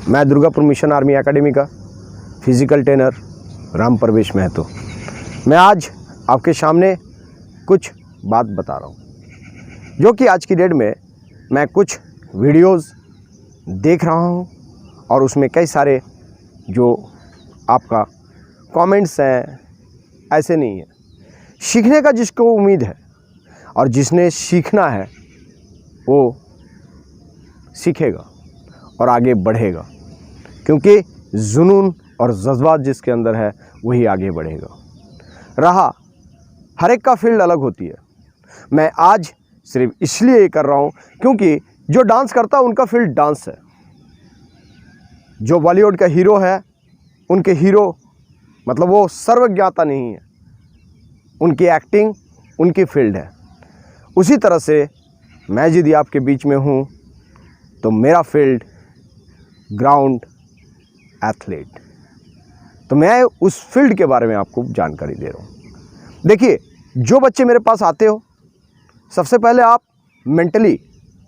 मैं Durgapur mission army academy का physical trainer Ram प्रवेश महतो। मैं आज आपके सामने कुछ बात बता रहा हूँ जो कि आज की डेट में मैं कुछ वीडियोस देख रहा हूँ और उसमें कई सारे जो आपका कमेंट्स हैं, ऐसे नहीं है। सीखने का जिसको उम्मीद है और जिसने सीखना है वो सीखेगा और आगे बढ़ेगा, क्योंकि जुनून और जज्बात जिसके अंदर है वही आगे बढ़ेगा। रहा हर एक का फील्ड अलग होती है। मैं आज सिर्फ इसलिए ये कर रहा हूँ क्योंकि जो डांस करता है उनका फील्ड डांस है। जो बॉलीवुड का हीरो है उनके हीरो मतलब वो सर्वज्ञाता नहीं है, उनकी एक्टिंग उनकी फील्ड है। उसी तरह से मैं यदि आपके बीच में हूँ तो मेरा फील्ड ग्राउंड एथलीट, तो मैं उस फील्ड के बारे में आपको जानकारी दे रहा हूँ। देखिए, जो बच्चे मेरे पास आते हो, सबसे पहले आप मेंटली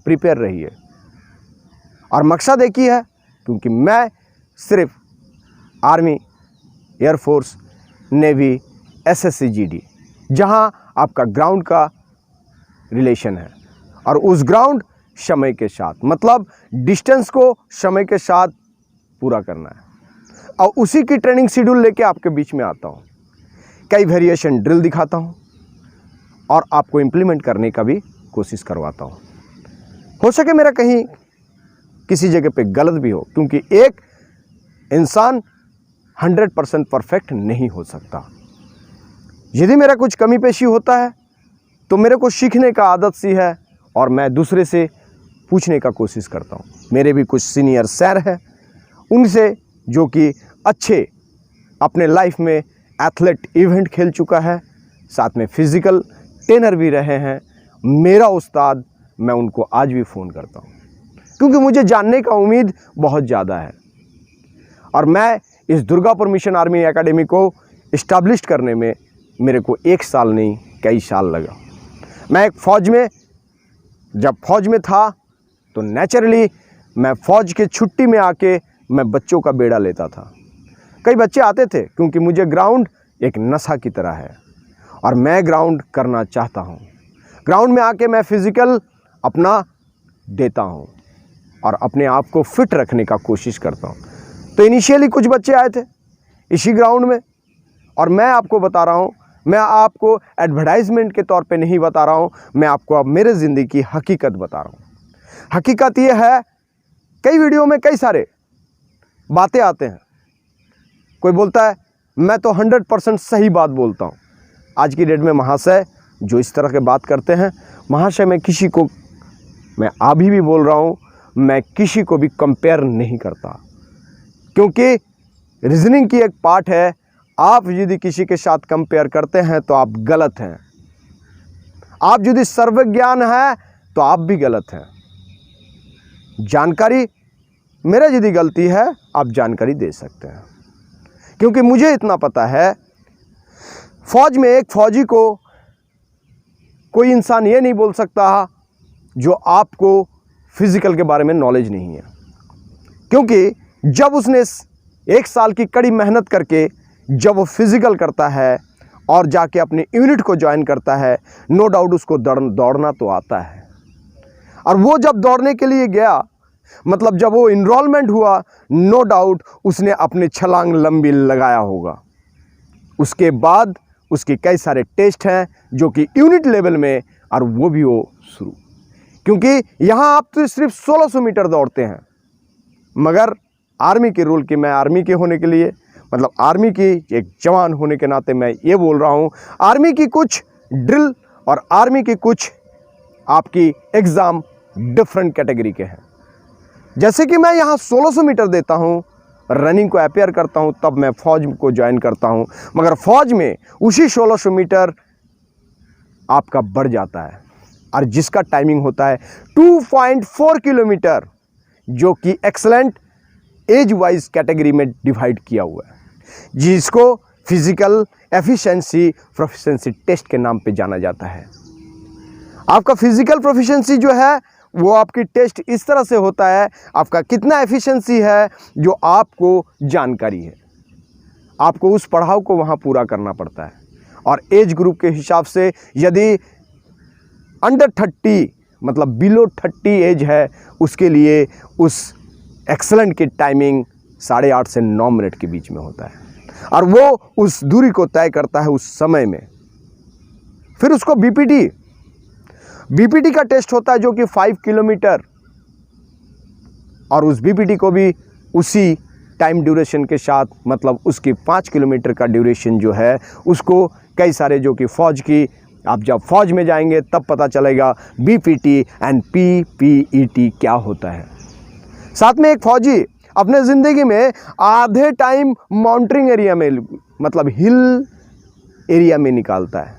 प्रिपेयर रहिए और मकसद एक ही है, क्योंकि मैं सिर्फ army, air force, navy, SSC, GD, जहां आपका ग्राउंड का रिलेशन है और उस ग्राउंड समय के साथ मतलब डिस्टेंस को समय के साथ पूरा करना है और उसी की ट्रेनिंग शेड्यूल लेके आपके बीच में आता हूं। कई वेरिएशन ड्रिल दिखाता हूं और आपको इम्प्लीमेंट करने का भी कोशिश करवाता हूं। हो सके मेरा कहीं किसी जगह पे गलत भी हो, क्योंकि एक इंसान 100% परफेक्ट नहीं हो सकता। यदि मेरा कुछ कमी पेशी होता है तो मेरे को सीखने का आदत सी है और मैं दूसरे से पूछने का कोशिश करता हूँ। मेरे भी कुछ सीनियर सर हैं, उनसे जो कि अच्छे अपने लाइफ में एथलेट इवेंट खेल चुका है, साथ में फिज़िकल ट्रेनर भी रहे हैं, मेरा उस्ताद, मैं उनको आज भी फ़ोन करता हूँ क्योंकि मुझे जानने का उम्मीद बहुत ज़्यादा है। और मैं इस दुर्गापुर मिशन आर्मी एकेडमी को इस्टेब्लिश करने में मेरे को 1 साल नहीं कई साल लगा। मैं एक फ़ौज में जब फ़ौज में था तो नेचुरली मैं फ़ौज के छुट्टी में आके मैं बच्चों का बेड़ा लेता था। कई बच्चे आते थे क्योंकि मुझे ग्राउंड एक नशा की तरह है और मैं ग्राउंड करना चाहता हूँ। ग्राउंड में आके मैं फिज़िकल अपना देता हूँ और अपने आप को फिट रखने का कोशिश करता हूँ। तो इनिशियली कुछ बच्चे आए थे इसी ग्राउंड में और मैं आपको बता रहा हूँ, मैं आपको एडवर्टाइजमेंट के तौर पे नहीं बता रहा हूँ, मैं आपको अब मेरे ज़िंदगी की हकीकत बता रहा हूँ। हकीकत ये है, कई वीडियो में कई सारे बातें आते हैं, कोई बोलता है मैं तो 100% सही बात बोलता हूँ। आज की डेट में महाशय जो इस तरह के बात करते हैं, महाशय मैं किसी को, मैं अभी भी बोल रहा हूँ, मैं किसी को भी कंपेयर नहीं करता, क्योंकि रीजनिंग की एक पार्ट है। आप यदि किसी के साथ कंपेयर करते हैं तो आप गलत हैं। आप यदि सर्वज्ञान है तो आप भी गलत हैं। जानकारी, मेरा यदि गलती है आप जानकारी दे सकते हैं, क्योंकि मुझे इतना पता है, फौज में एक फौजी को कोई इंसान ये नहीं बोल सकता जो आपको फिजिकल के बारे में नॉलेज नहीं है, क्योंकि जब उसने 1 साल की कड़ी मेहनत करके जब वो फिजिकल करता है और जाके अपने यूनिट को ज्वाइन करता है, नो डाउट उसको दौड़ना तो आता है। और वो जब दौड़ने के लिए गया, मतलब जब वो इनरोलमेंट हुआ, नो डाउट उसने अपने छलांग लंबी लगाया होगा। उसके बाद उसके कई सारे टेस्ट हैं जो कि यूनिट लेवल में, और वो भी वो शुरू, क्योंकि यहाँ आप तो सिर्फ 1600 मीटर दौड़ते हैं, मगर आर्मी के रूल की, मैं आर्मी के होने के लिए, मतलब आर्मी की एक जवान होने के नाते मैं ये बोल रहा हूँ, आर्मी की कुछ ड्रिल और आर्मी की कुछ आपकी एग्ज़ाम डिफरेंट कैटेगरी के हैं। जैसे कि मैं यहाँ 1600 मीटर देता हूँ, रनिंग को अपेयर करता हूँ, तब मैं फ़ौज को ज्वाइन करता हूँ, मगर फ़ौज में उसी 1600 मीटर आपका बढ़ जाता है और जिसका टाइमिंग होता है 2.4 किलोमीटर, जो कि एक्सलेंट एज वाइज कैटेगरी में डिवाइड किया हुआ है, जिसको फिजिकल एफिशिएंसी प्रोफिशिएंसी टेस्ट के नाम पे जाना जाता है। आपका फिजिकल प्रोफिशिएंसी जो है वो आपकी टेस्ट इस तरह से होता है, आपका कितना एफिशिएंसी है जो आपको जानकारी है, आपको उस पड़ाव को वहाँ पूरा करना पड़ता है। और एज ग्रुप के हिसाब से यदि अंडर 30 मतलब बिलो 30 एज है, उसके लिए उस एक्सेलेंट की टाइमिंग 8.5 से 9 मिनट के बीच में होता है और वो उस दूरी को तय करता है उस समय में। फिर उसको बीपीटी का टेस्ट होता है जो कि 5 किलोमीटर, और उस बीपीटी को भी उसी टाइम ड्यूरेशन के साथ, मतलब उसकी 5 किलोमीटर का ड्यूरेशन जो है उसको कई सारे, जो कि फ़ौज की, आप जब फ़ौज में जाएंगे तब पता चलेगा बीपीटी एंड पीपीईटी क्या होता है। साथ में एक फ़ौजी अपने ज़िंदगी में आधे टाइम माउंटेनिंग एरिया में, मतलब हिल एरिया में निकालता है।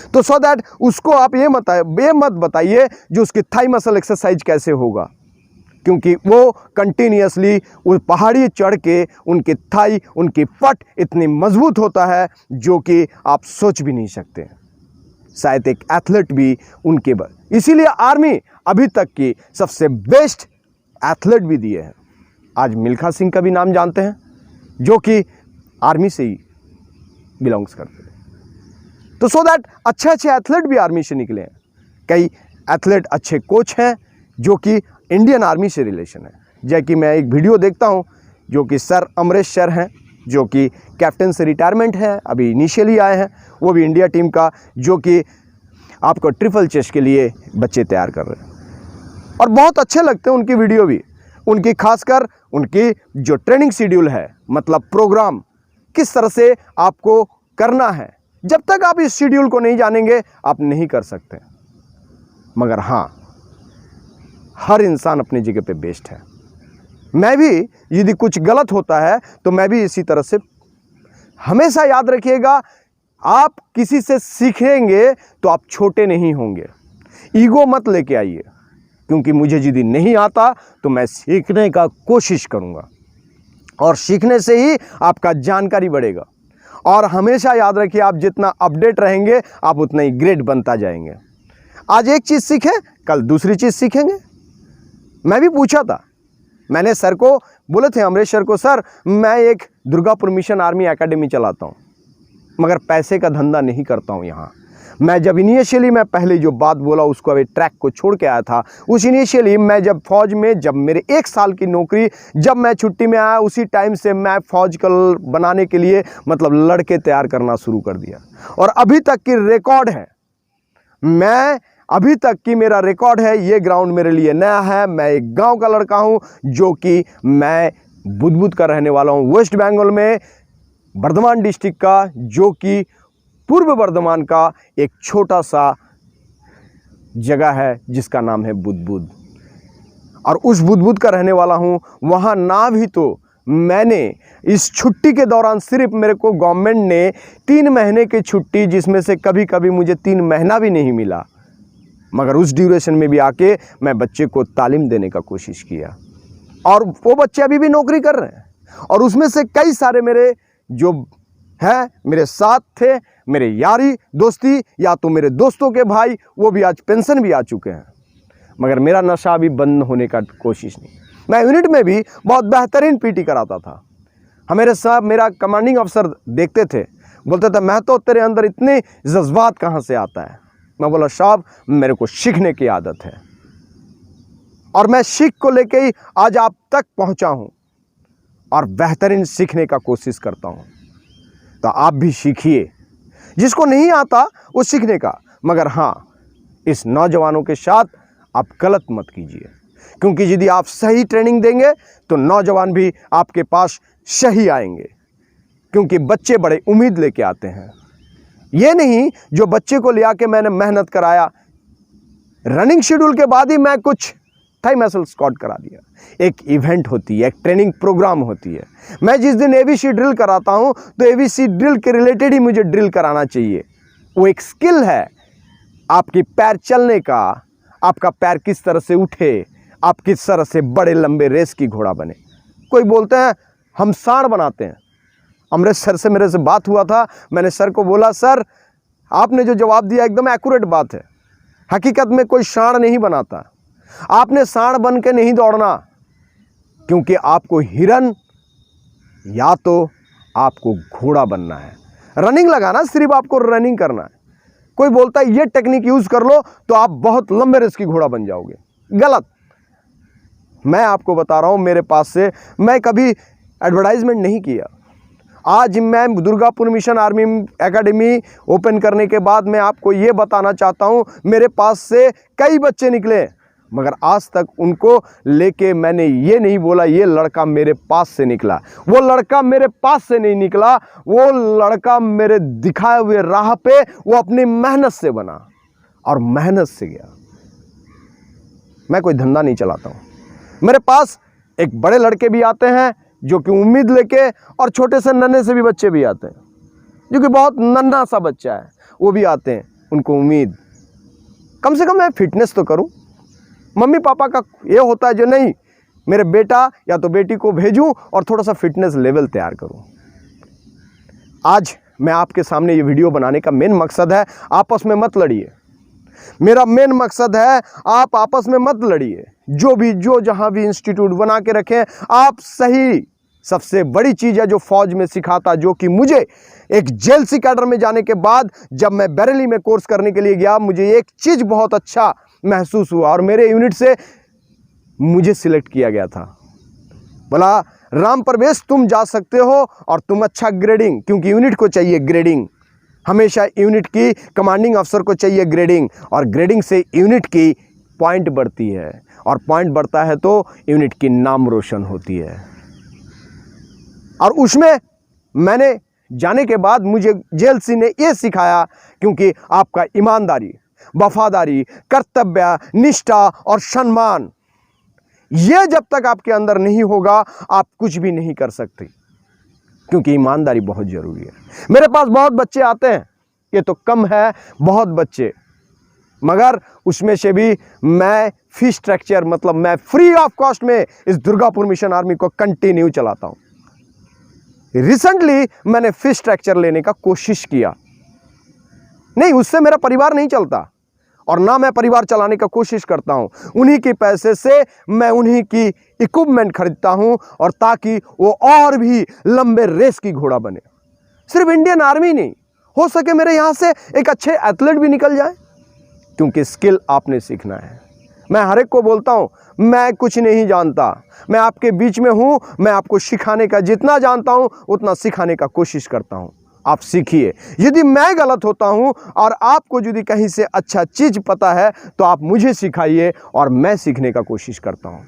तो सो दैट उसको आप ये मत बताइए जो उसकी थाई मसल एक्सरसाइज कैसे होगा, क्योंकि वो कंटिन्यूसली उस पहाड़ी चढ़ के उनकी थाई, उनकी पट इतनी मजबूत होता है जो कि आप सोच भी नहीं सकते। शायद एक एथलीट भी उनके इसीलिए आर्मी अभी तक की सबसे बेस्ट एथलीट भी दिए हैं। आज मिल्खा सिंह का भी नाम जानते हैं जो कि आर्मी से ही बिलोंग्स करते हैं। तो सो दैट अच्छे एथलीट भी आर्मी से निकले हैं। कई एथलीट अच्छे कोच हैं जो कि इंडियन आर्मी से रिलेशन है। जैसे कि मैं एक वीडियो देखता हूं जो कि सर अमरेश सर हैं, जो कि कैप्टन से रिटायरमेंट है, अभी इनिशियली आए हैं, वो भी इंडिया टीम का, जो कि आपको ट्रिपल चेस्ट के लिए बच्चे तैयार कर रहे हैं। और बहुत अच्छे लगते हैं उनकी वीडियो भी, उनकी खासकर उनकी जो ट्रेनिंग शेड्यूल है, मतलब प्रोग्राम किस तरह से आपको करना है। जब तक आप इस शेड्यूल को नहीं जानेंगे आप नहीं कर सकते। मगर हाँ, हर इंसान अपनी जगह पे बेस्ट है। मैं भी यदि कुछ गलत होता है तो मैं भी इसी तरह से, हमेशा याद रखिएगा, आप किसी से सीखेंगे तो आप छोटे नहीं होंगे। ईगो मत लेके आइए, क्योंकि मुझे यदि नहीं आता तो मैं सीखने का कोशिश करूंगा और सीखने से ही आपका जानकारी बढ़ेगा। और हमेशा याद रखिए, आप जितना अपडेट रहेंगे आप उतना ही ग्रेट बनता जाएंगे। आज एक चीज़ सीखें, कल दूसरी चीज़ सीखेंगे। मैं भी पूछा था, मैंने सर को बोले थे, अमरेश सर को, सर मैं एक दुर्गापुर मिशन आर्मी एकेडमी चलाता हूँ मगर पैसे का धंधा नहीं करता हूँ यहाँ। मैं जब इनिशियली मैं पहले जो बात बोला उसको अभी ट्रैक को छोड़ के आया था, उस इनिशियली मैं जब फौज में, जब मेरे 1 साल की नौकरी, जब मैं छुट्टी में आया उसी टाइम से मैं फौज कल बनाने के लिए मतलब लड़के तैयार करना शुरू कर दिया। और अभी तक की रिकॉर्ड है, मैं अभी तक की मेरा रिकॉर्ड है। ये ग्राउंड मेरे लिए नया है। मैं एक गांव का लड़का हूं जो कि मैं बुदबुद का रहने वाला हूं, वेस्ट बंगाल में, बर्धमान डिस्ट्रिक्ट का, जो कि पूर्व बर्धमान का एक छोटा सा जगह है जिसका नाम है बुदबुद। और उस बुदबुद का रहने वाला हूं। वहां ना भी तो मैंने इस छुट्टी के दौरान सिर्फ मेरे को गवर्नमेंट ने 3 महीने की छुट्टी, जिसमें से कभी कभी मुझे 3 महीना भी नहीं मिला, मगर उस ड्यूरेशन में भी आके मैं बच्चे को तालीम देने का कोशिश किया। और वो बच्चे अभी भी नौकरी कर रहे हैं। और उसमें से कई सारे मेरे जो हैं मेरे साथ थे, मेरे यारी दोस्ती, या तो मेरे दोस्तों के भाई, वो भी आज पेंशन भी आ चुके हैं। मगर मेरा नशा अभी बंद होने का कोशिश नहीं। मैं यूनिट में भी बहुत बेहतरीन पीटी कराता था। हमारे साहब, मेरा कमांडिंग अफसर देखते थे, बोलते थे, मैं तो तेरे अंदर इतने जज्बात कहाँ से आता है। मैं बोला, साहब मेरे को सीखने की आदत है और मैं सीख को लेके ही आज आप तक पहुंचा हूं और बेहतरीन सीखने का कोशिश करता हूं। तो आप भी सीखिए, जिसको नहीं आता वो सीखने का। मगर हाँ, इस नौजवानों के साथ आप गलत मत कीजिए, क्योंकि यदि आप सही ट्रेनिंग देंगे तो नौजवान भी आपके पास सही आएंगे, क्योंकि बच्चे बड़े उम्मीद लेके आते हैं। ये नहीं जो बच्चे को ले आके मैंने मेहनत कराया, रनिंग शेड्यूल के बाद ही मैं कुछ थाई मसल स्क्वाट करा दिया। एक इवेंट होती है, एक ट्रेनिंग प्रोग्राम होती है। मैं जिस दिन एबीसी ड्रिल कराता हूं तो एबीसी ड्रिल के रिलेटेड ही मुझे ड्रिल कराना चाहिए। वो एक स्किल है आपकी पैर चलने का, आपका पैर किस तरह से उठे, आप किस तरह से बड़े लंबे रेस की घोड़ा बने। कोई बोलते हैं हम सांड बनाते हैं। अमरेश सर से मेरे से बात हुआ था, मैंने सर को बोला, सर आपने जो जवाब दिया एकदम एक्यूरेट बात है। हकीकत में कोई सांड नहीं बनाता। आपने सांड बन के नहीं दौड़ना, क्योंकि आपको हिरन या तो आपको घोड़ा बनना है। रनिंग लगाना, सिर्फ आपको रनिंग करना है। कोई बोलता है ये टेक्निक यूज कर लो तो आप बहुत लंबे रेस की घोड़ा बन जाओगे, गलत। मैं आपको बता रहा हूं, मेरे पास से मैं कभी एडवर्टाइजमेंट नहीं किया। आज मैं Durgapur mission army academy open करने के बाद मैं आपको ये बताना चाहता हूं, मेरे पास से कई बच्चे निकले, मगर आज तक उनको लेके मैंने ये नहीं बोला ये लड़का मेरे पास से निकला। वो लड़का मेरे पास से नहीं निकला, वो लड़का मेरे दिखाए हुए राह पे वो अपनी मेहनत से बना और मेहनत से गया। मैं कोई धंधा नहीं चलाता हूँ। मेरे पास एक बड़े लड़के भी आते हैं जो कि उम्मीद लेके, और छोटे से नन्हे से भी बच्चे भी आते हैं जो कि बहुत नन्हा सा बच्चा है, वो भी आते हैं। उनको उम्मीद कम से कम मैं फिटनेस तो करूं। मम्मी पापा का ये होता है जो नहीं, मेरे बेटा या तो बेटी को भेजूं और थोड़ा सा फिटनेस लेवल तैयार करूं। आज मैं आपके सामने ये वीडियो बनाने का मेन मकसद है, आपस में मत लड़िए। मेरा मेन मकसद है आप आपस में मत लड़िए। जो जहां भी इंस्टीट्यूट बना के रखें आप सही। सबसे बड़ी चीज है जो फौज में सिखाता, जो कि मुझे एक जेएलसी कैडर में जाने के बाद जब मैं बरेली में कोर्स करने के लिए गया, मुझे एक चीज बहुत अच्छा महसूस हुआ और मेरे यूनिट से मुझे सिलेक्ट किया गया था। बोला राम प्रवेश तुम जा सकते हो और तुम अच्छा ग्रेडिंग, क्योंकि यूनिट को चाहिए ग्रेडिंग, हमेशा यूनिट की कमांडिंग अफसर को चाहिए ग्रेडिंग, और ग्रेडिंग से यूनिट की पॉइंट बढ़ती है, और पॉइंट बढ़ता है तो यूनिट की नाम रोशन होती है। और उसमें मैंने जाने के बाद मुझे जेएलसी ने यह सिखाया, क्योंकि आपका ईमानदारी, वफादारी, कर्तव्य, निष्ठा और सम्मान, यह जब तक आपके अंदर नहीं होगा आप कुछ भी नहीं कर सकते, क्योंकि ईमानदारी बहुत जरूरी है। मेरे पास बहुत बच्चे आते हैं, ये तो कम है, बहुत बच्चे, मगर उसमें से भी मैं फीस स्ट्रक्चर मतलब मैं फ्री ऑफ कॉस्ट में इस दुर्गापुर मिशन आर्मी को कंटिन्यू चलाता हूं। रिसेंटली मैंने फीस स्ट्रक्चर लेने का कोशिश किया, नहीं उससे मेरा परिवार नहीं चलता और ना मैं परिवार चलाने का कोशिश करता हूं। उन्हीं के पैसे से मैं उन्हीं की इक्विपमेंट खरीदता हूं, और ताकि वो और भी लंबे रेस की घोड़ा बने। सिर्फ इंडियन आर्मी नहीं, हो सके मेरे यहां से एक अच्छे एथलीट भी निकल जाए, क्योंकि स्किल आपने सीखना है। मैं हर एक को बोलता हूं मैं कुछ नहीं जानता, मैं आपके बीच में हूं, मैं आपको सिखाने का जितना जानता हूं उतना सिखाने का कोशिश करता हूं। आप सीखिए। यदि मैं गलत होता हूं और आपको यदि कहीं से अच्छा चीज पता है तो आप मुझे सिखाइए और मैं सीखने का कोशिश करता हूं।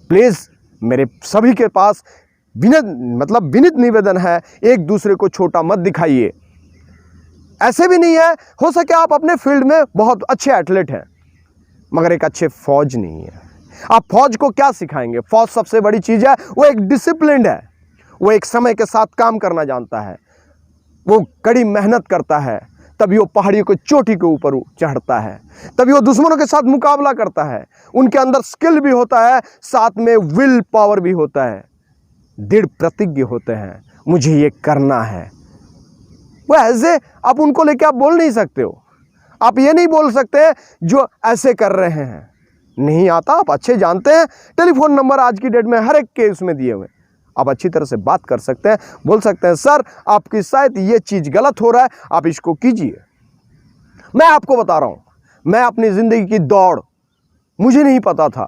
प्लीज मेरे सभी के पास विनीत निवेदन है, एक दूसरे को छोटा मत दिखाइए। ऐसे भी नहीं है, हो सके आप अपने फील्ड में बहुत अच्छे एथलीट हैं, मगर एक अच्छे फौज नहीं है। आप फौज को क्या सिखाएंगे? फौज सबसे बड़ी चीज है, वो एक डिसिप्लिन है, वो एक समय के साथ काम करना जानता है, वो कड़ी मेहनत करता है, तभी वो पहाड़ियों को चोटी के ऊपर चढ़ता है, तभी वो दुश्मनों के साथ मुकाबला करता है। उनके अंदर स्किल भी होता है, साथ में विल पावर भी होता है, दृढ़ प्रतिज्ञ होते हैं, मुझे ये करना है। वो ऐसे आप उनको लेके आप बोल नहीं सकते हो। आप ये नहीं बोल सकते जो ऐसे कर रहे हैं, नहीं आता, आप अच्छे जानते हैं। टेलीफोन नंबर आज की डेट में हर एक के उसमें दिए हुए, आप अच्छी तरह से बात कर सकते हैं, बोल सकते हैं सर आपकी शायद ये चीज़ गलत हो रहा है, आप इसको कीजिए। मैं आपको बता रहा हूँ, मैं अपनी ज़िंदगी की दौड़ मुझे नहीं पता था,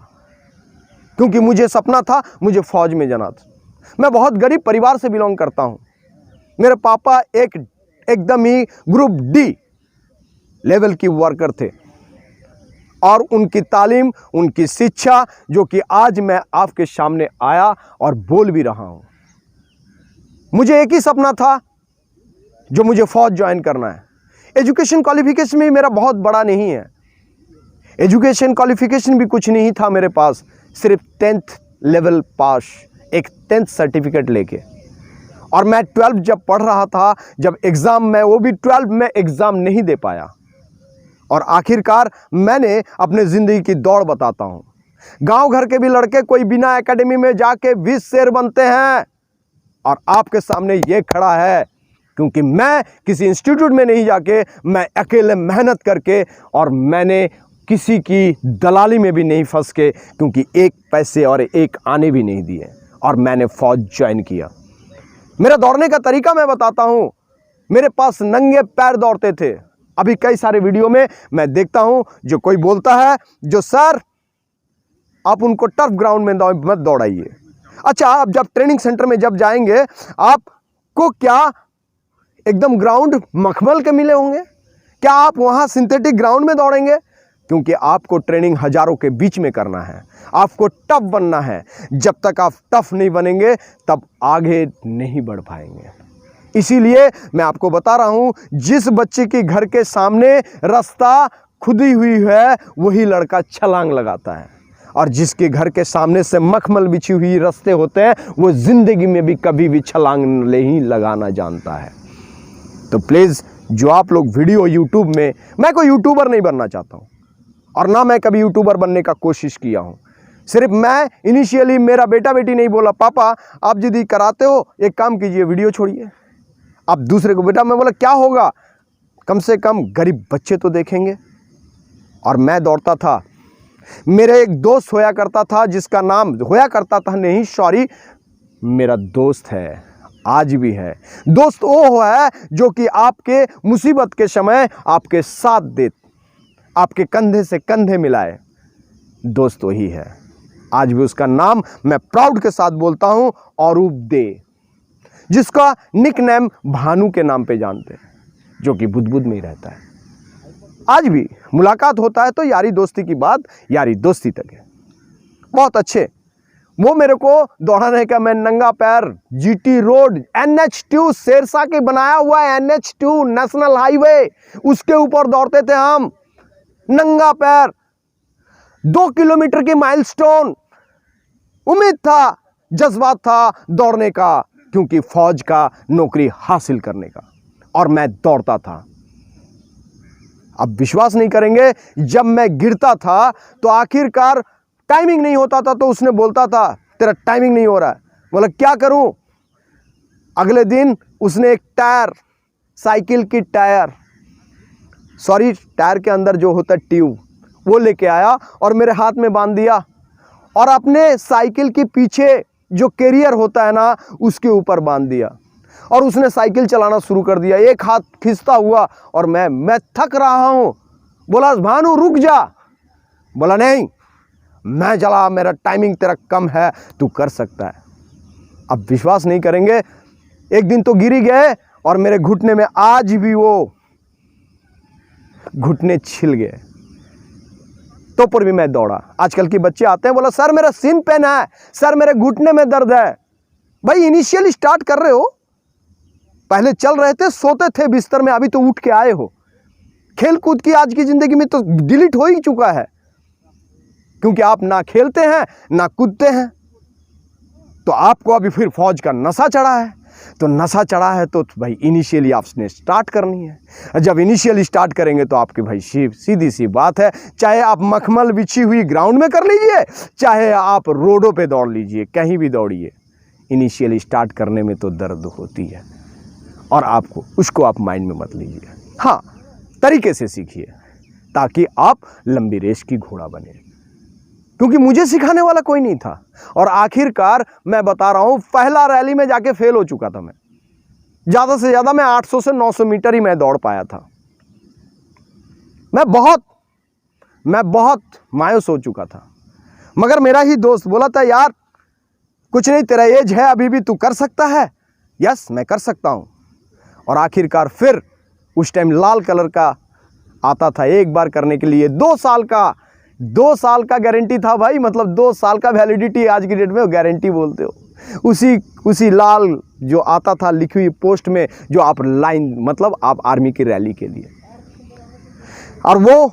क्योंकि मुझे सपना था मुझे फौज में जाना था। मैं बहुत गरीब परिवार से बिलोंग करता हूँ। मेरे पापा एकदम ही ग्रुप डी लेवल की वर्कर थे, और उनकी तालीम, उनकी शिक्षा, जो कि आज मैं आपके सामने आया और बोल भी रहा हूं। मुझे एक ही सपना था जो मुझे फौज ज्वाइन करना है। एजुकेशन क्वालिफिकेशन भी मेरा बहुत बड़ा नहीं है, एजुकेशन क्वालिफिकेशन भी कुछ नहीं था मेरे पास, सिर्फ 10th लेवल पास, एक 10th सर्टिफिकेट लेके। और मैं 12 जब पढ़ रहा था, जब एग्ज़ाम में, वो भी 12 में एग्ज़ाम नहीं दे पाया, और आखिरकार मैंने अपने ज़िंदगी की दौड़ बताता हूँ। गांव घर के भी लड़के कोई बिना एकेडमी में जाके 20 शेर बनते हैं, और आपके सामने ये खड़ा है क्योंकि मैं किसी इंस्टीट्यूट में नहीं जाके, मैं अकेले मेहनत करके, और मैंने किसी की दलाली में भी नहीं फंस के, क्योंकि एक पैसे और एक आने भी नहीं दिए और मैंने फौज ज्वाइन किया। मेरा दौड़ने का तरीका मैं बताता हूं। मेरे पास नंगे पैर दौड़ते थे। अभी कई सारे वीडियो में मैं देखता हूं जो कोई बोलता है जो सर आप उनको टर्फ ग्राउंड में मत दौड़ाइए। अच्छा, आप जब ट्रेनिंग सेंटर में जब जाएंगे आपको क्या एकदम ग्राउंड मखमल के मिले होंगे? क्या आप वहां सिंथेटिक ग्राउंड में दौड़ेंगे? क्योंकि आपको ट्रेनिंग हजारों के बीच में करना है, आपको टफ बनना है। जब तक आप टफ नहीं बनेंगे तब आगे नहीं बढ़ पाएंगे। इसीलिए मैं आपको बता रहा हूं, जिस बच्चे के घर के सामने रास्ता खुदी हुई है वही लड़का छलांग लगाता है, और जिसके घर के सामने से मखमल बिछी हुई रास्ते होते हैं वो जिंदगी में भी कभी भी छलांग नहीं लगाना जानता है। तो प्लीज़ जो आप लोग वीडियो यूट्यूब में, मैं कोई यूट्यूबर नहीं बनना चाहता हूँ और ना मैं कभी यूट्यूबर बनने का कोशिश किया हूँ। सिर्फ मैं इनिशियली, मेरा बेटा बेटी नहीं बोला पापा आप यदि कराते हो एक काम कीजिए वीडियो छोड़िए, आप दूसरे को। बेटा मैं बोला क्या होगा, कम से कम गरीब बच्चे तो देखेंगे। और मैं दौड़ता था। मेरे एक दोस्त होया करता था, जिसका नाम होया करता था नहीं सॉरी, मेरा दोस्त है, आज भी है। दोस्त वो है जो कि आपके मुसीबत के समय आपके साथ दे, आपके कंधे से कंधे मिलाए। दोस्त वही है, आज भी उसका नाम मैं प्राउड के साथ बोलता हूं, औरूप दे, जिसका निकनेम भानु के नाम पे जानते हैं, जो कि बुदबुद में ही रहता है। आज भी मुलाकात होता है तो यारी दोस्ती की बात यारी दोस्ती तक है। बहुत अच्छे वो मेरे को दौड़ाने का, मैं नंगा पैर जीटी रोड NH2 शेरशाह के बनाया हुआ है, NH2 नेशनल हाईवे, उसके ऊपर दौड़ते थे हम नंगा पैर। 2 किलोमीटर की माइलस्टोन। उम्मीद था, जज्बात था दौड़ने का, क्योंकि फौज का नौकरी हासिल करने का, और मैं दौड़ता था। अब विश्वास नहीं करेंगे, जब मैं गिरता था तो आखिरकार टाइमिंग नहीं होता था तो उसने बोलता था तेरा टाइमिंग नहीं हो रहा है। बोला क्या करूं? अगले दिन उसने एक टायर, साइकिल की टायर, सॉरी टायर के अंदर जो होता है ट्यूब, वो लेके आया और मेरे हाथ में बांध दिया, और अपने साइकिल के पीछे जो कैरियर होता है ना उसके ऊपर बांध दिया, और उसने साइकिल चलाना शुरू कर दिया, एक हाथ खींचता हुआ, और मैं थक रहा हूं। बोला भानु रुक जा। बोला नहीं मैं चला, मेरा टाइमिंग तेरा कम है, तू कर सकता है। अब विश्वास नहीं करेंगे, एक दिन तो गिर ही गए और मेरे घुटने में आज भी वो घुटने छिल गए, तो पर भी मैं दौड़ा। आजकल के बच्चे आते हैं, बोला सर मेरा सिन पेन है, सर मेरे घुटने में दर्द है। भाई इनिशियली स्टार्ट कर रहे हो, पहले चल रहे थे, सोते थे बिस्तर में, अभी तो उठ के आए हो। खेल कूद की आज की जिंदगी में तो डिलीट हो ही चुका है, क्योंकि आप ना खेलते हैं ना कूदते हैं। तो आपको अभी फिर फौज का नशा चढ़ा है, तो नशा चढ़ा है तो भाई इनिशियली आपने स्टार्ट करनी है। जब इनिशियली स्टार्ट करेंगे तो आपकी भाई सीधी सी बात है, चाहे आप मखमल बिछी हुई ग्राउंड में कर लीजिए, चाहे आप रोडों पे दौड़ लीजिए, कहीं भी दौड़िए, इनिशियली स्टार्ट करने में तो दर्द होती है, और आपको उसको आप माइंड में मत लीजिए। हाँ, तरीके से सीखिए ताकि आप लंबी रेस की घोड़ा बने, क्योंकि मुझे सिखाने वाला कोई नहीं था। और आखिरकार मैं बता रहा हूं, पहला रैली में जाके फेल हो चुका था मैं। ज़्यादा से ज़्यादा मैं 800 से 900 मीटर ही मैं दौड़ पाया था। मैं बहुत मायूस हो चुका था, मगर मेरा ही दोस्त बोला था यार कुछ नहीं, तेरा एज है अभी भी, तू कर सकता है। यस मैं कर सकता हूं। और आखिरकार फिर उस टाइम लाल कलर का आता था, एक बार करने के लिए 2 साल का गारंटी था भाई, मतलब 2 साल का वैलिडिटी, आज की डेट में गारंटी बोलते हो। उसी लाल जो आता था लिखी हुई पोस्ट में, जो आप लाइन, मतलब आप आर्मी की रैली के लिए, और वो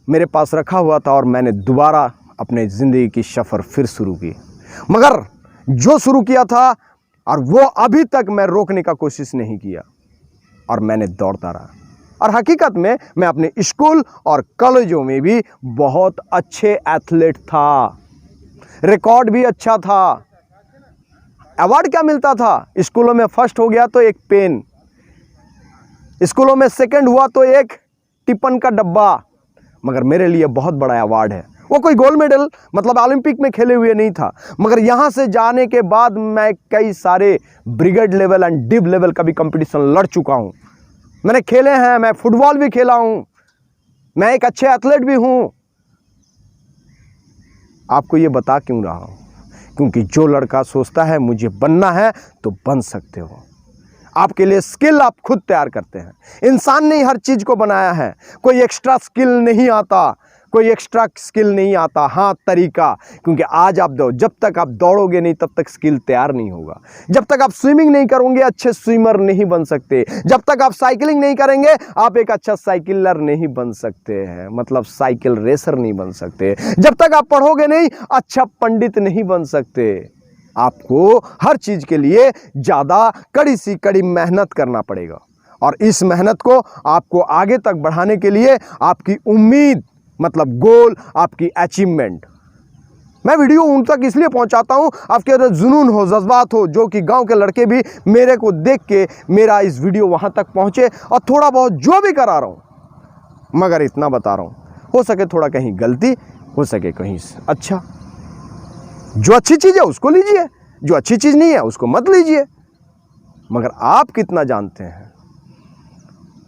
मेरे पास रखा हुआ था, और मैंने दोबारा अपने ज़िंदगी की सफ़र फिर शुरू की। मगर जो शुरू किया था और वो अभी तक मैं रोकने का कोशिश नहीं किया, और मैंने दौड़ता रहा। और हकीकत में मैं अपने स्कूल और कॉलेजों में भी बहुत अच्छे एथलीट था, रिकॉर्ड भी अच्छा था। अवार्ड क्या मिलता था? स्कूलों में फर्स्ट हो गया तो एक पेन, स्कूलों में सेकंड हुआ तो एक टिफिन का डब्बा, मगर मेरे लिए बहुत बड़ा अवार्ड है। वो कोई गोल्ड मेडल मतलब ओलंपिक में खेले हुए नहीं था, मगर यहाँ से जाने के बाद मैं कई सारे brigade level and div level का भी कंपटीशन लड़ चुका हूँ। मैंने खेले हैं, मैं फुटबॉल भी खेला हूँ, मैं एक अच्छे एथलीट भी हूँ। आपको ये बता क्यों रहा हूँ? क्योंकि जो लड़का सोचता है मुझे बनना है तो बन सकते हो। आपके लिए स्किल आप खुद तैयार करते हैं। इंसान ने हर चीज़ को बनाया है, कोई एक्स्ट्रा स्किल नहीं आता, कोई एक्स्ट्रा स्किल नहीं आता। हाँ, तरीका, क्योंकि आज आप जब तक आप दौड़ोगे नहीं तब तक स्किल तैयार नहीं होगा। जब तक आप स्विमिंग नहीं करोगे अच्छे स्विमर नहीं बन सकते। जब तक आप साइकिलिंग नहीं करेंगे आप एक अच्छा साइकिलर नहीं बन सकते हैं, मतलब साइकिल रेसर नहीं बन सकते। जब तक आप पढ़ोगे नहीं अच्छा पंडित नहीं बन सकते। आपको हर चीज़ के लिए ज़्यादा कड़ी सी कड़ी मेहनत करना पड़ेगा, और इस मेहनत को आपको आगे तक बढ़ाने के लिए आपकी उम्मीद मतलब गोल, आपकी अचीवमेंट। मैं वीडियो उन तक इसलिए पहुंचाता हूं, आपके अंदर जुनून हो, जज्बात हो, जो कि गांव के लड़के भी मेरे को देख के मेरा इस वीडियो वहां तक पहुंचे। और थोड़ा बहुत जो भी करा रहा हूं, मगर इतना बता रहा हूं, हो सके थोड़ा कहीं गलती, हो सके कहीं अच्छा। जो अच्छी चीज़ है उसको लीजिए, जो अच्छी चीज़ नहीं है उसको मत लीजिए। मगर आप कितना जानते हैं?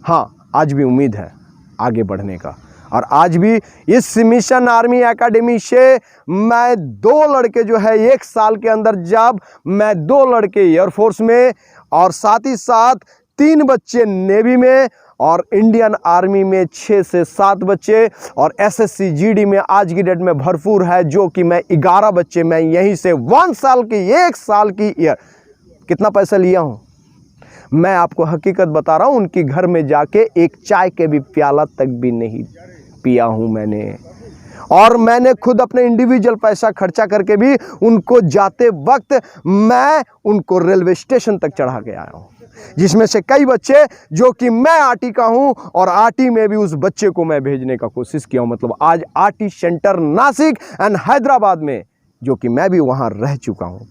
हाँ, आज भी उम्मीद है आगे बढ़ने का। और आज भी इस मिशन आर्मी एकेडमी से मैं 2 लड़के जो है 1 साल के अंदर, जब मैं 2 लड़के एयरफोर्स में और साथ ही साथ 3 बच्चे नेवी में और इंडियन आर्मी में 6 से 7 बच्चे और एसएससी जीडी में आज की डेट में भरपूर है, जो कि मैं 11 बच्चे मैं यहीं से 1 साल की 1 साल की ईयर कितना पैसा लिया हूँ मैं आपको हकीकत बता रहा हूँ। उनके घर में जाके एक चाय के भी प्याला तक भी नहीं पिया हूँ मैंने, और मैंने खुद अपने इंडिविजुअल पैसा खर्चा करके भी उनको जाते वक्त मैं उनको रेलवे स्टेशन तक चढ़ा के आया हूँ, जिसमें से कई बच्चे जो कि मैं आरटी का हूँ, और आरटी में भी उस बच्चे को मैं भेजने का कोशिश किया हूँ। मतलब आज RT centre Nashik and Hyderabad में, जो कि मैं भी वहाँ रह चुका हूँ,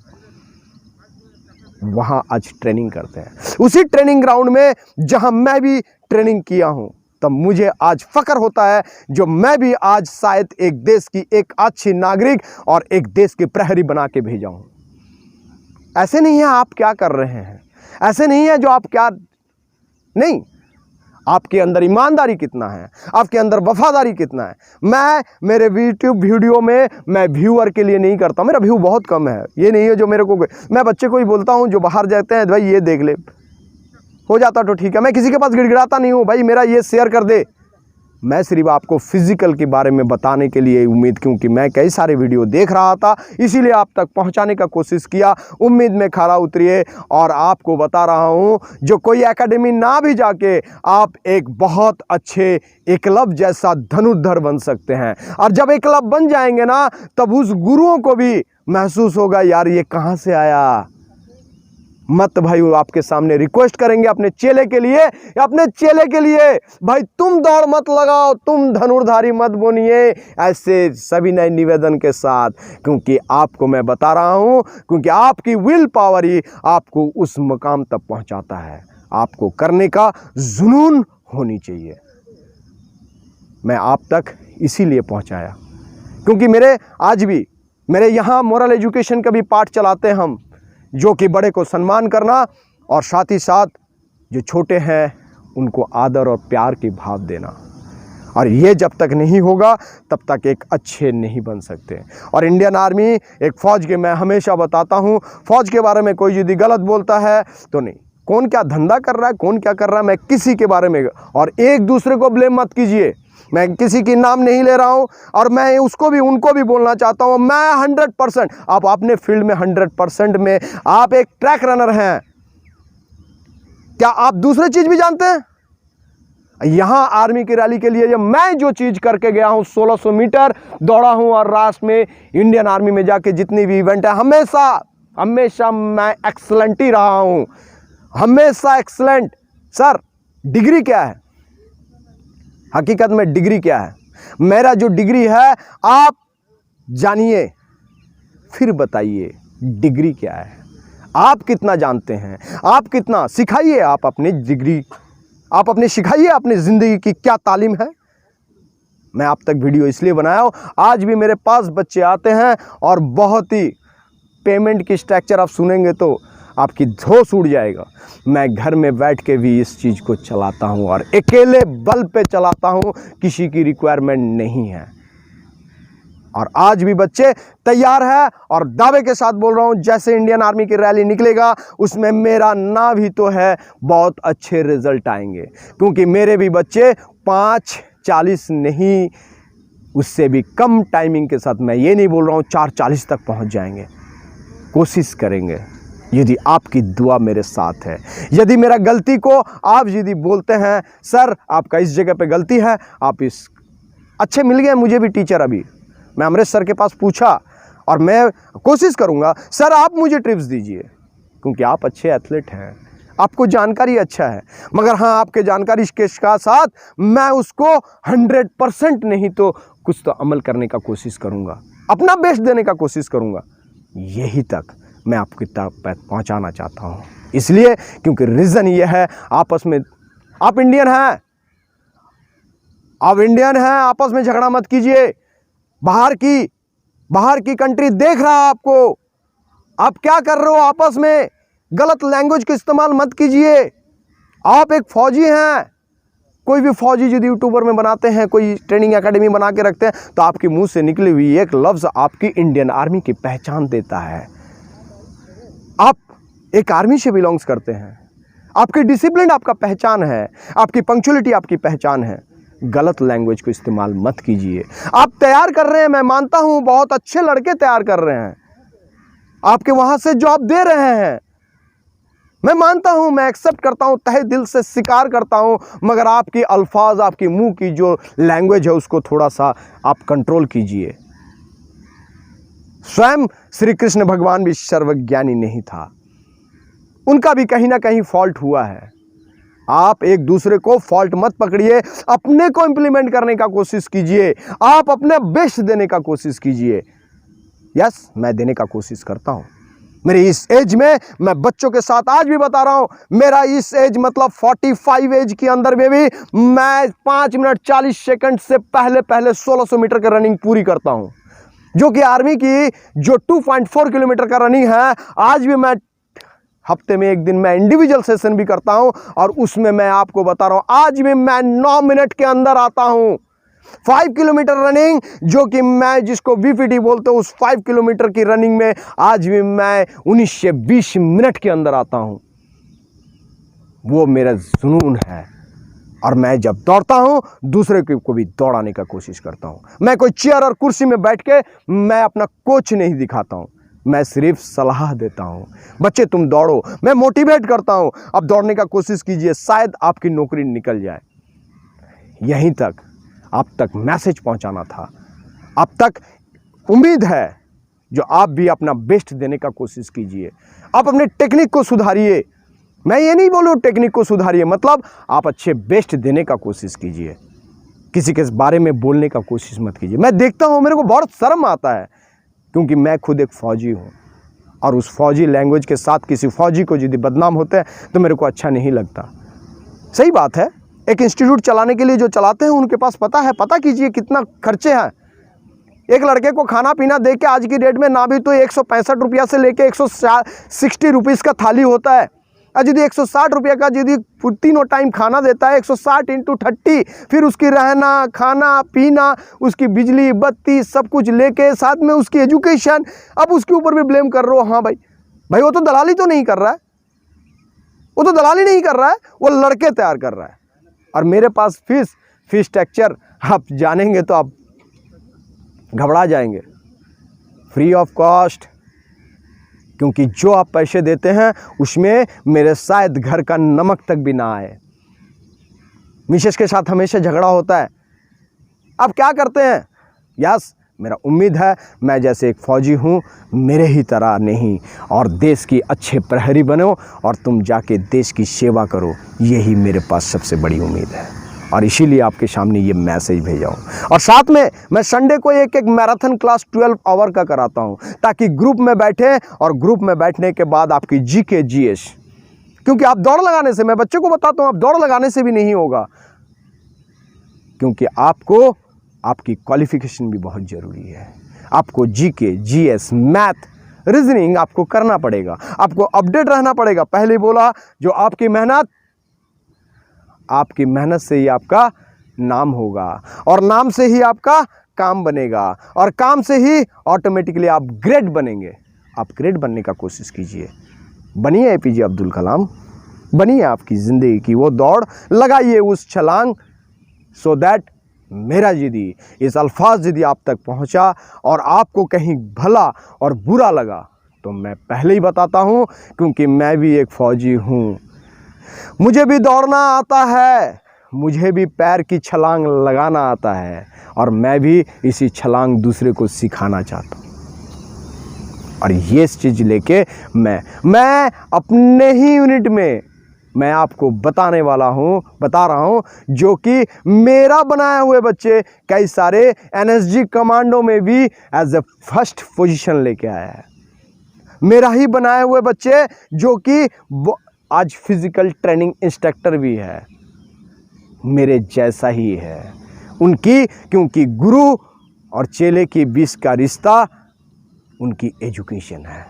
वहाँ आज ट्रेनिंग करते हैं। उसी ट्रेनिंग ग्राउंड में जहाँ मैं भी ट्रेनिंग किया हूँ, तब मुझे आज फक्र होता है जो मैं भी आज शायद एक देश की एक अच्छी नागरिक और एक देश के प्रहरी बना के भेजा हूँ। ऐसे नहीं है आप क्या कर रहे हैं, ऐसे नहीं है जो आप क्या नहीं, आपके अंदर ईमानदारी कितना है, आपके अंदर वफादारी कितना है। मैं मेरे यूट्यूब वीडियो में मैं व्यूअर के लिए नहीं करता, मेरा व्यू बहुत कम है। ये नहीं है जो मेरे को, मैं बच्चे को ही बोलता हूँ जो बाहर जाते हैं, भाई ये देख ले, हो जाता तो ठीक है। मैं किसी के पास गिड़गिड़ाता नहीं हूँ, भाई मेरा ये शेयर कर दे। मैं सिर्फ आपको फिजिकल के बारे में बताने के लिए उम्मीद, क्योंकि मैं कई सारे वीडियो देख रहा था, इसीलिए आप तक पहुंचाने का कोशिश किया। उम्मीद में खरा उतरिए, और आपको बता रहा हूं जो कोई एकेडमी ना भी जाके आप एक बहुत अच्छे एकलव्य जैसा धनुर्धर बन सकते हैं। और जब एकलव्य बन जाएंगे ना, तब उस गुरुओं को भी महसूस होगा यार ये कहाँ से आया। मत भाई, वो आपके सामने रिक्वेस्ट करेंगे अपने चेले के लिए, भाई तुम दौड़ मत लगाओ, तुम धनुर्धारी मत बनिए, ऐसे सभी नए निवेदन के साथ। क्योंकि आपको मैं बता रहा हूं, क्योंकि आपकी विल पावर ही आपको उस मुकाम तक पहुंचाता है। आपको करने का जुनून होनी चाहिए। मैं आप तक इसीलिए पहुंचाया, क्योंकि आज भी मेरे यहाँ मोरल एजुकेशन का भी पाठ चलाते हैं हम, जो कि बड़े को सम्मान करना और साथ ही साथ जो छोटे हैं उनको आदर और प्यार की भाव देना। और ये जब तक नहीं होगा तब तक एक अच्छे नहीं बन सकते। और इंडियन आर्मी एक फ़ौज के, मैं हमेशा बताता हूँ, फ़ौज के बारे में कोई यदि गलत बोलता है तो नहीं, कौन क्या धंधा कर रहा है, कौन क्या कर रहा है, मैं किसी के बारे में, और एक दूसरे को ब्लेम मत कीजिए। मैं किसी की नाम नहीं ले रहा हूं, और मैं उनको भी बोलना चाहता हूं, मैं 100%, आप अपने फील्ड में 100% में आप एक ट्रैक रनर हैं। क्या आप दूसरी चीज भी जानते हैं? यहां आर्मी की रैली के लिए मैं जो चीज करके गया हूं, 1600 मीटर दौड़ा हूं, और राष्ट्र में इंडियन आर्मी में जाके जितनी भी इवेंट है, हमेशा मैं एक्सलेंट ही रहा हूं, हमेशा एक्सलेंट। सर डिग्री क्या है? हकीकत में डिग्री क्या है? मेरा जो डिग्री है आप जानिए, फिर बताइए डिग्री क्या है। आप कितना जानते हैं, आप कितना सिखाइए, आप अपनी डिग्री, आप अपने सिखाइए अपनी ज़िंदगी की क्या तालीम है। मैं आप तक वीडियो इसलिए बनाया हूँ, आज भी मेरे पास बच्चे आते हैं और बहुत ही पेमेंट की स्ट्रक्चर आप सुनेंगे तो आपकी होश उड़ जाएगा। मैं घर में बैठ के भी इस चीज़ को चलाता हूँ और अकेले बल पे चलाता हूँ, किसी की रिक्वायरमेंट नहीं है। और आज भी बच्चे तैयार है और दावे के साथ बोल रहा हूँ, जैसे इंडियन आर्मी की रैली निकलेगा उसमें मेरा ना भी तो है, बहुत अच्छे रिजल्ट आएंगे। क्योंकि मेरे भी बच्चे 5:40 नहीं, उससे भी कम टाइमिंग के साथ, मैं ये नहीं बोल रहा हूँ 4:40 तक पहुँच जाएंगे। कोशिश करेंगे यदि आपकी दुआ मेरे साथ है। यदि मेरा गलती को आप यदि बोलते हैं सर आपका इस जगह पे गलती है, आप इस अच्छे मिल गए मुझे भी टीचर, अभी मैं अमृत सर के पास पूछा और मैं कोशिश करूंगा सर आप मुझे टिप्स दीजिए, क्योंकि आप अच्छे एथलीट हैं, आपको जानकारी अच्छा है। मगर हाँ, आपके जानकारी के साथ मैं उसको 100% नहीं तो कुछ तो अमल करने का कोशिश करूंगा, अपना बेस्ट देने का कोशिश करूंगा। यही तक मैं आपकी तरफ पहुंचाना चाहता हूं, इसलिए क्योंकि रीज़न ये है, आपस में आप इंडियन हैं, आपस में झगड़ा मत कीजिए। बाहर की कंट्री देख रहा है आपको, आप क्या कर रहे हो, आपस में गलत लैंग्वेज का इस्तेमाल मत कीजिए। आप एक फौजी हैं, कोई भी फौजी यदि यूट्यूबर में बनाते हैं, कोई ट्रेनिंग एकेडमी बना के रखते हैं, तो आपके मुंह से निकली हुई एक लफ्ज़ आपकी इंडियन आर्मी की पहचान देता है। आप एक आर्मी से बिलोंग्स करते हैं, आपकी डिसिप्लिन आपका पहचान है, आपकी पंक्चुअलिटी आपकी पहचान है। गलत लैंग्वेज को इस्तेमाल मत कीजिए। आप तैयार कर रहे हैं, मैं मानता हूं बहुत अच्छे लड़के तैयार कर रहे हैं, आपके वहां से जॉब दे रहे हैं, मैं मानता हूं, मैं एक्सेप्ट करता हूं, तहे दिल से स्वीकार करता हूं। मगर आपकी अल्फाज, आपकी मुंह की जो लैंग्वेज है उसको थोड़ा सा आप कंट्रोल कीजिए। स्वयं श्री कृष्ण भगवान भी सर्वज्ञानी नहीं था, उनका भी कहीं ना कहीं फॉल्ट हुआ है। आप एक दूसरे को फॉल्ट मत पकड़िए, अपने को इंप्लीमेंट करने का कोशिश कीजिए, आप अपने बेस्ट देने का कोशिश कीजिए। यस, मैं देने का कोशिश करता हूं। मेरे इस एज में मैं बच्चों के साथ आज भी बता रहा हूं, मेरा इस एज मतलब 45 एज के अंदर में भी मैं 5 मिनट 40 सेकंड से पहले 1600 मीटर की रनिंग पूरी करता हूं, जो कि आर्मी की जो 2.4 किलोमीटर का रनिंग है, आज भी मैं हफ्ते में एक दिन मैं इंडिविजुअल सेशन भी करता हूं और उसमें मैं आपको बता रहा हूं आज भी मैं 9 मिनट के अंदर आता हूं। 5 किलोमीटर रनिंग, जो कि मैं जिसको VPT बोलते हूं, उस 5 किलोमीटर की रनिंग में आज भी मैं 19 से 20 मिनट के अंदर आता हूं। वो मेरा जुनून है और मैं जब दौड़ता हूं दूसरे को भी दौड़ाने का कोशिश करता हूं। मैं कोई चेयर और कुर्सी में बैठ के मैं अपना कोच नहीं दिखाता हूं, मैं सिर्फ सलाह देता हूं, बच्चे तुम दौड़ो, मैं मोटिवेट करता हूं, अब दौड़ने का कोशिश कीजिए, शायद आपकी नौकरी निकल जाए। यहीं तक आप तक मैसेज पहुंचाना था, अब तक उम्मीद है जो आप भी अपना बेस्ट देने का कोशिश कीजिए। आप अपने टेक्निक को सुधारिए, मैं ये नहीं बोलूँ टेक्निक को सुधारिए, मतलब आप अच्छे बेस्ट देने का कोशिश कीजिए, किसी के बारे में बोलने का कोशिश मत कीजिए। मैं देखता हूँ, मेरे को बहुत शर्म आता है, क्योंकि मैं खुद एक फ़ौजी हूँ और उस फौजी लैंग्वेज के साथ किसी फौजी को यदि बदनाम होते हैं तो मेरे को अच्छा नहीं लगता। सही बात है, एक इंस्टीट्यूट चलाने के लिए जो चलाते हैं उनके पास पता कीजिए कितना खर्चे हैं। एक लड़के को खाना पीना दे के आज की डेट में ना भी तो 165 रुपया से लेके 160 रुपीज़ का थाली होता है, और यदि 160 रुपये का यदि तीनों टाइम खाना देता है, 160 × 30, फिर उसकी रहना खाना पीना, उसकी बिजली बत्ती सब कुछ लेके, साथ में उसकी एजुकेशन, अब उसके ऊपर भी ब्लेम कर रहे हो। हाँ भाई वो तो दलाली तो नहीं कर रहा है, वो तो दलाली नहीं कर रहा है, वो लड़के तैयार कर रहा है। और मेरे पास फीस स्ट्रक्चर आप जानेंगे तो आप घबरा जाएंगे, फ्री ऑफ कॉस्ट, क्योंकि जो आप पैसे देते हैं उसमें मेरे शायद घर का नमक तक भी ना आए। मिसेस के साथ हमेशा झगड़ा होता है, अब क्या करते हैं। यस, मेरा उम्मीद है मैं जैसे एक फ़ौजी हूँ, मेरे ही तरह नहीं, और देश की अच्छे प्रहरी बनो और तुम जाके देश की सेवा करो, यही मेरे पास सबसे बड़ी उम्मीद है। और इसीलिए आपके सामने ये मैसेज भेजा हूँ। और साथ में मैं संडे को एक मैराथन क्लास 12 आवर का कराता हूँ, ताकि ग्रुप में बैठे, और ग्रुप में बैठने के बाद आपकी GK GS, क्योंकि आप दौड़ लगाने से, मैं बच्चों को बताता हूँ, आप दौड़ लगाने से भी नहीं होगा, क्योंकि आपको आपकी क्वालिफिकेशन भी बहुत ज़रूरी है। आपको जीके, जीएस, मैथ, रीजनिंग आपको करना पड़ेगा, आपको अपडेट रहना पड़ेगा। पहले बोला जो आपकी मेहनत से ही आपका नाम होगा, और नाम से ही आपका काम बनेगा, और काम से ही ऑटोमेटिकली आप ग्रेट बनेंगे। आप ग्रेट बनने का कोशिश कीजिए, बनिए एपीजे अब्दुल कलाम, बनिए आपकी ज़िंदगी की वो दौड़, लगाइए उस छलांग, सो दैट मेरा जिदी, इस अल्फाज जिदी आप तक पहुंचा और आपको कहीं भला और बुरा लगा तो मैं पहले ही बताता हूं, क्योंकि मैं भी एक फ़ौजी हूं, मुझे भी दौड़ना आता है, मुझे भी पैर की छलांग लगाना आता है, और मैं भी इसी छलांग दूसरे को सिखाना चाहता हूँ। और ये चीज़ लेके मैं अपने ही यूनिट में मैं आपको बता रहा हूँ, जो कि मेरा बनाए हुए बच्चे कई सारे एनएसजी कमांडो में भी एज ए फर्स्ट पोजीशन लेके आया है। मेरा ही बनाए हुए बच्चे जो कि आज फिजिकल ट्रेनिंग इंस्ट्रक्टर भी है, मेरे जैसा ही है उनकी, क्योंकि गुरु और चेले के बीच का रिश्ता उनकी एजुकेशन है,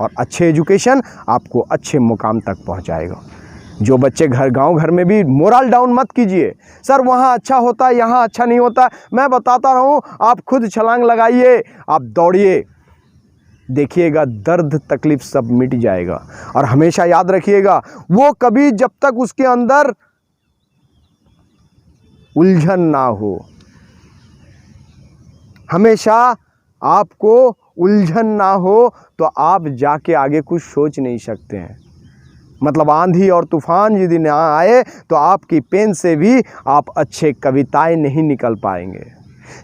और अच्छे एजुकेशन आपको अच्छे मुकाम तक पहुंचाएगा। जो बच्चे गांव घर में भी मोरल डाउन मत कीजिए, सर वहाँ अच्छा होता है, यहाँ अच्छा नहीं होता। मैं बताता रहूँ, आप खुद छलांग लगाइए, आप दौड़िए, देखिएगा दर्द तकलीफ सब मिट जाएगा। और हमेशा याद रखिएगा, वो कभी जब तक उसके अंदर उलझन ना हो, हमेशा आपको उलझन ना हो तो आप जाके आगे कुछ सोच नहीं सकते हैं। मतलब आंधी और तूफान यदि ना आए तो आपकी पेन से भी आप अच्छे कविताएं नहीं निकल पाएंगे।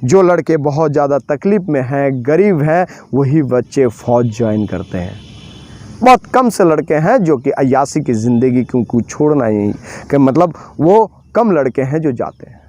जो लड़के बहुत ज़्यादा तकलीफ़ में हैं, गरीब हैं, वही बच्चे फ़ौज ज्वाइन करते हैं। बहुत कम से लड़के हैं जो कि अय्यासी की ज़िंदगी क्योंकि छोड़ना ही कि मतलब वो कम लड़के हैं जो जाते हैं,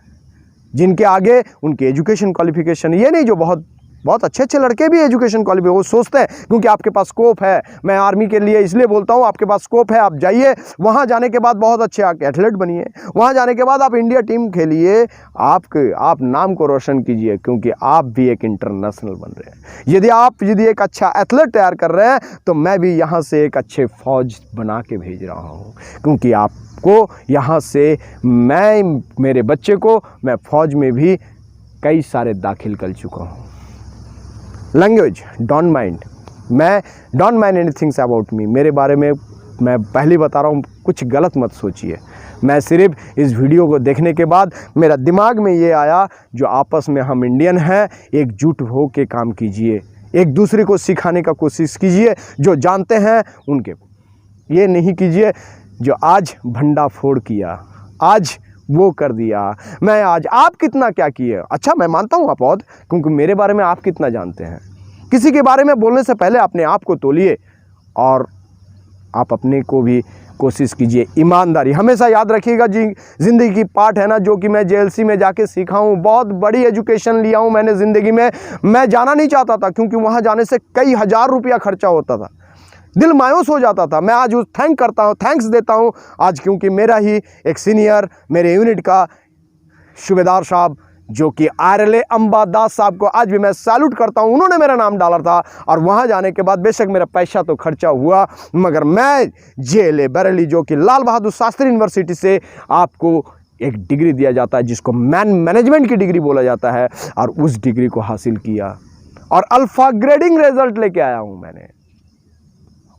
जिनके आगे उनकी एजुकेशन क्वालिफिकेशन, ये नहीं जो बहुत अच्छे लड़के भी एजुकेशन क्वालिफिकेशन, वो सोचते हैं क्योंकि आपके पास स्कोप है। मैं आर्मी के लिए इसलिए बोलता हूँ, आपके पास स्कोप है, आप जाइए, वहाँ जाने के बाद बहुत अच्छे एथलीट बनिए, वहाँ जाने के बाद आप इंडिया टीम खेलिए, आप नाम को रोशन कीजिए, क्योंकि आप भी एक इंटरनेशनल बन रहे हैं। यदि एक अच्छा एथलीट तैयार कर रहे हैं तो मैं भी यहाँ से एक अच्छे फौज बना के भेज रहा हूँ, क्योंकि आपको यहाँ से मेरे बच्चे को मैं फ़ौज में भी कई सारे दाखिल कर चुका हूँ। लैंग्वेज डोंट माइंड, मैं don't mind anything about me, मेरे बारे में मैं पहले बता रहा हूँ, कुछ गलत मत सोचिए। मैं सिर्फ इस वीडियो को देखने के बाद मेरा दिमाग में ये आया, जो आपस में हम इंडियन हैं, एकजुट हो के काम कीजिए, एक दूसरे को सिखाने का कोशिश कीजिए, जो जानते हैं उनके, ये नहीं कीजिए जो आज भंडा फोड़ किया, आज वो कर दिया, मैं आज आप कितना क्या किए। अच्छा, मैं मानता हूँ आप बहुत, क्योंकि मेरे बारे में आप कितना जानते हैं। किसी के बारे में बोलने से पहले अपने आप को तोलिए, और आप अपने को भी कोशिश कीजिए। ईमानदारी हमेशा याद रखिएगा जी, ज़िंदगी की पार्ट है ना, जो कि मैं जेएलसी में जाके सीखा हूँ। बहुत बड़ी एजुकेशन लिया हूँ मैंने ज़िंदगी में। मैं जाना नहीं चाहता था, क्योंकि वहाँ जाने से कई हज़ार रुपया खर्चा होता था, दिल मायूस हो जाता था। मैं आज उस थैंक्स देता हूँ आज, क्योंकि मेरा ही एक सीनियर, मेरे यूनिट का सूबेदार साहब, जो कि आरएलए अंबादास साहब को आज भी मैं सैल्यूट करता हूँ, उन्होंने मेरा नाम डाला था। और वहाँ जाने के बाद बेशक मेरा पैसा तो खर्चा हुआ, मगर मैं जेएलए बरेली, जो कि लाल बहादुर शास्त्री यूनिवर्सिटी से आपको एक डिग्री दिया जाता है, जिसको मैनेजमेंट की डिग्री बोला जाता है, और उस डिग्री को हासिल किया, और अल्फ़ा ग्रेडिंग रिजल्ट लेके आया हूँ मैंने।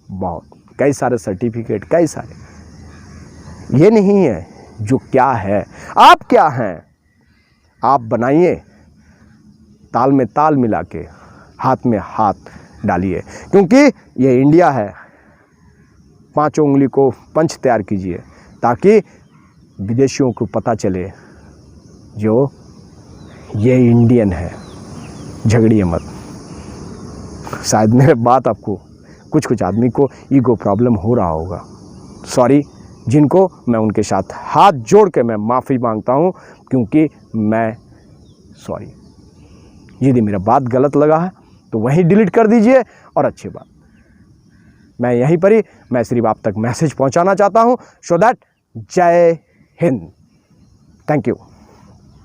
बहुत कई सारे सर्टिफिकेट, कई सारे। ये नहीं है जो क्या है, आप क्या हैं, आप बनाइए, ताल में ताल मिला के, हाथ में हाथ डालिए, क्योंकि ये इंडिया है। पांचों उंगली को पंच तैयार कीजिए, ताकि विदेशियों को पता चले जो ये इंडियन है। झगड़िए मत। शायद मेरे बात आपको कुछ आदमी को ईगो प्रॉब्लम हो रहा होगा, सॉरी, जिनको मैं उनके साथ हाथ जोड़ के मैं माफ़ी मांगता हूँ, क्योंकि मैं सॉरी। यदि मेरा बात गलत लगा है तो वहीं डिलीट कर दीजिए। और अच्छी बात, मैं यहीं पर ही मैं सिर्फ आप तक मैसेज पहुँचाना चाहता हूँ, सो दैट जय हिंद, थैंक यू।